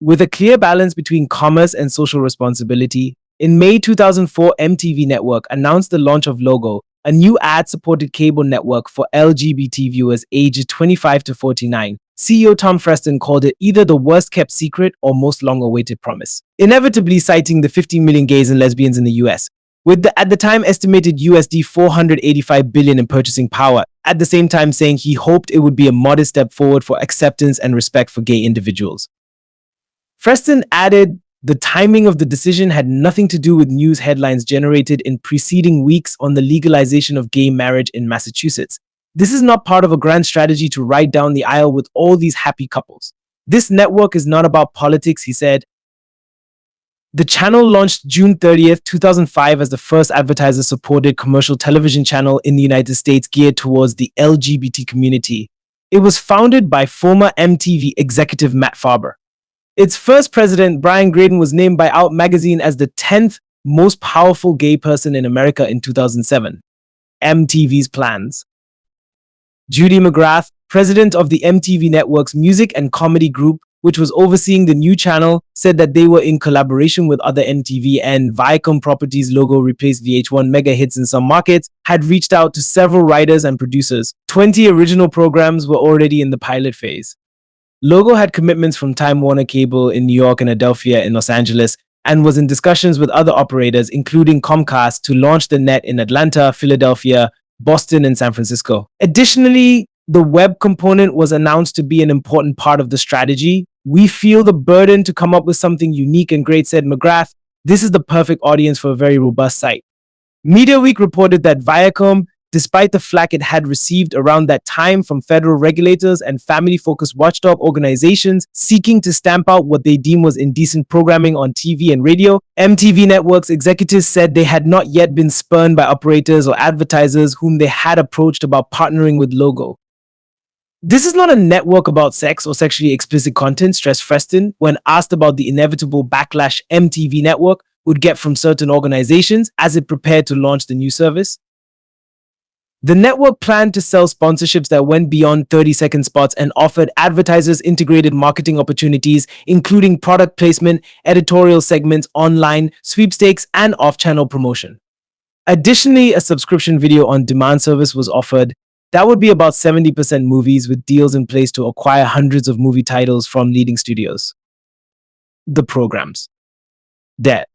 With a clear balance between commerce and social responsibility, in May 2004, MTV Network announced the launch of Logo, a new ad-supported cable network for LGBT viewers aged 25 to 49. CEO Tom Freston called it either the worst-kept secret or most long-awaited promise, inevitably citing the 15 million gays and lesbians in the US, with the at the time estimated USD 485 billion in purchasing power, at the same time saying he hoped it would be a modest step forward for acceptance and respect for gay individuals. Freston added the timing of the decision had nothing to do with news headlines generated in preceding weeks on the legalization of gay marriage in Massachusetts. This is not part of a grand strategy to ride down the aisle with all these happy couples. This network is not about politics, he said. The channel launched June 30th, 2005 as the first advertiser-supported commercial television channel in the United States geared towards the LGBT community. It was founded by former MTV executive Matt Farber. Its first president, Brian Graden, was named by Out magazine as the 10th most powerful gay person in America in 2007. MTV's plans. Judy McGrath, president of the MTV Network's music and comedy group, which was overseeing the new channel, said that they were in collaboration with other MTV and Viacom properties. Logo replaced VH1 mega hits in some markets, had reached out to several writers and producers. 20 original programs were already in the pilot phase. Logo had commitments from Time Warner Cable in New York and Adelphia in Los Angeles, and was in discussions with other operators, including Comcast, to launch the net in Atlanta, Philadelphia, Boston, and San Francisco. Additionally, the web component was announced to be an important part of the strategy. We feel the burden to come up with something unique and great, said McGrath. This is the perfect audience for a very robust site. Media Week reported that Viacom, despite the flack it had received around that time from federal regulators and family-focused watchdog organizations seeking to stamp out what they deem was indecent programming on TV and radio, MTV Network's executives said they had not yet been spurned by operators or advertisers whom they had approached about partnering with Logo. This is not a network about sex or sexually explicit content, stressed Freston when asked about the inevitable backlash MTV Network would get from certain organizations as it prepared to launch the new service. The network planned to sell sponsorships that went beyond 30-second spots and offered advertisers integrated marketing opportunities, including product placement, editorial segments, online, sweepstakes, and off-channel promotion. Additionally, a subscription video on demand service was offered. That would be about 70% movies, with deals in place to acquire hundreds of movie titles from leading studios. The programs. Debt.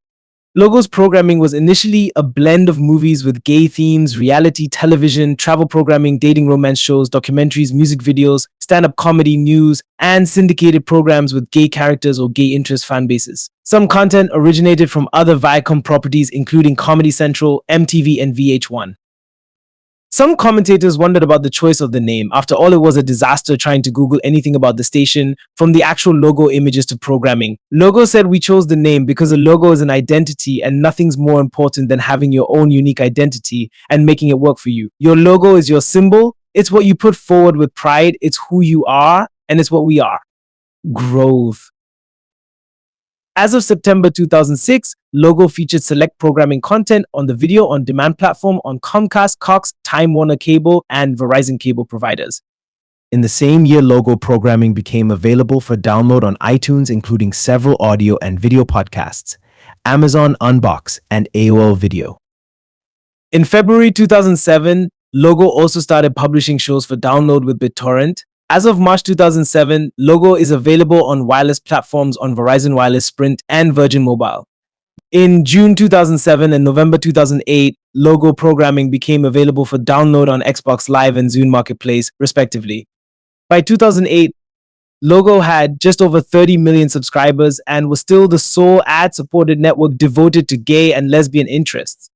Logo's programming was initially a blend of movies with gay themes, reality television, travel programming, dating romance shows, documentaries, music videos, stand-up comedy, news, and syndicated programs with gay characters or gay interest fan bases. Some content originated from other Viacom properties, including Comedy Central, MTV, and VH1. Some commentators wondered about the choice of the name. After all, it was a disaster trying to Google anything about the station, from the actual logo images to programming. Logo said, "We chose the name because a logo is an identity and nothing's more important than having your own unique identity and making it work for you. Your logo is your symbol. It's what you put forward with pride. It's who you are, and it's what we are." Growth. As of September 2006, Logo featured select programming content on the video on demand platform on Comcast, Cox, Time Warner Cable, and Verizon cable providers. In the same year, Logo programming became available for download on iTunes, including several audio and video podcasts, Amazon Unbox, and AOL Video. In February 2007, Logo also started publishing shows for download with BitTorrent. As of March 2007, Logo is available on wireless platforms on Verizon Wireless, Sprint, and Virgin Mobile. In June 2007 and November 2008, Logo programming became available for download on Xbox Live and Zune Marketplace, respectively. By 2008, Logo had just over 30 million subscribers and was still the sole ad-supported network devoted to gay and lesbian interests.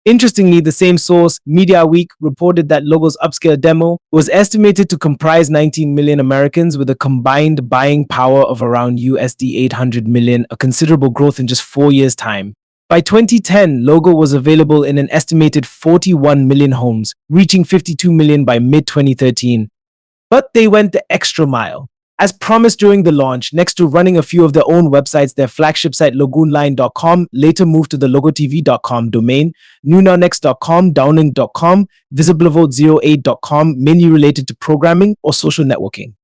Interestingly, the same source, Media Week, reported that Logo's upscale demo was estimated to comprise 19 million Americans with a combined buying power of around USD 800 million, a considerable growth in just 4 years' time. By 2010, Logo was available in an estimated 41 million homes, reaching 52 million by mid-2013. But they went the extra mile. As promised during the launch, next to running a few of their own websites, their flagship site logoonline.com later moved to the logotv.com domain, newnownnext.com, downlink.com, visiblevote08.com, mainly related to programming or social networking.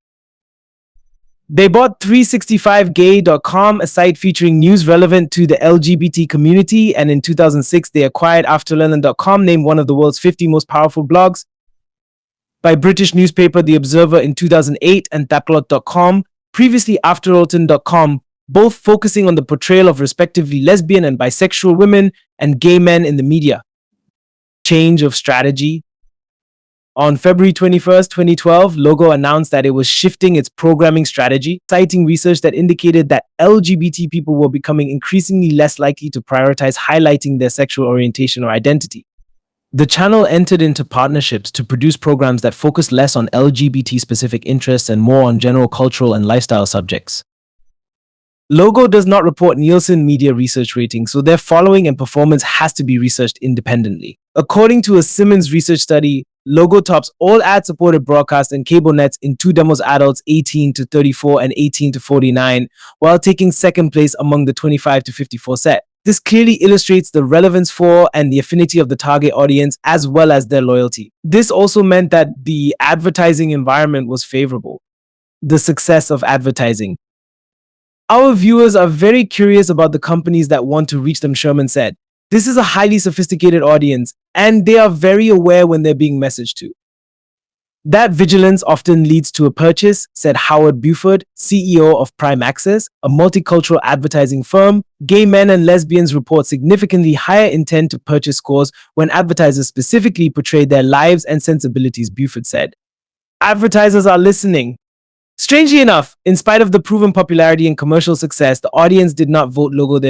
They bought 365gay.com, a site featuring news relevant to the LGBT community, and in 2006 they acquired afterlearning.com, named one of the world's 50 most powerful blogs by British newspaper The Observer in 2008, and taplot.com, previously afteralton.com, both focusing on the portrayal of respectively lesbian and bisexual women and gay men in the media. Change of strategy. On February 21st, 2012, Logo announced that it was shifting its programming strategy, citing research that indicated that LGBT people were becoming increasingly less likely to prioritize highlighting their sexual orientation or identity. The channel entered into partnerships to produce programs that focus less on LGBT-specific interests and more on general cultural and lifestyle subjects. Logo does not report Nielsen media research ratings, so their following and performance has to be researched independently. According to a Simmons research study, Logo tops all ad-supported broadcast and cable nets in two demos adults 18 to 34 and 18 to 49, while taking second place among the 25 to 54 set. This clearly illustrates the relevance for and the affinity of the target audience, as well as their loyalty. This also meant that the advertising environment was favorable. The success of advertising. Our viewers are very curious about the companies that want to reach them, Sherman said. This is a highly sophisticated audience, and they are very aware when they're being messaged to. That vigilance often leads to a purchase, said Howard Buford, CEO of Prime Access, a multicultural advertising firm. Gay men and lesbians report significantly higher intent to purchase scores when advertisers specifically portray their lives and sensibilities, Buford said. Advertisers are listening. Strangely enough, in spite of the proven popularity and commercial success, the audience did not vote Logo their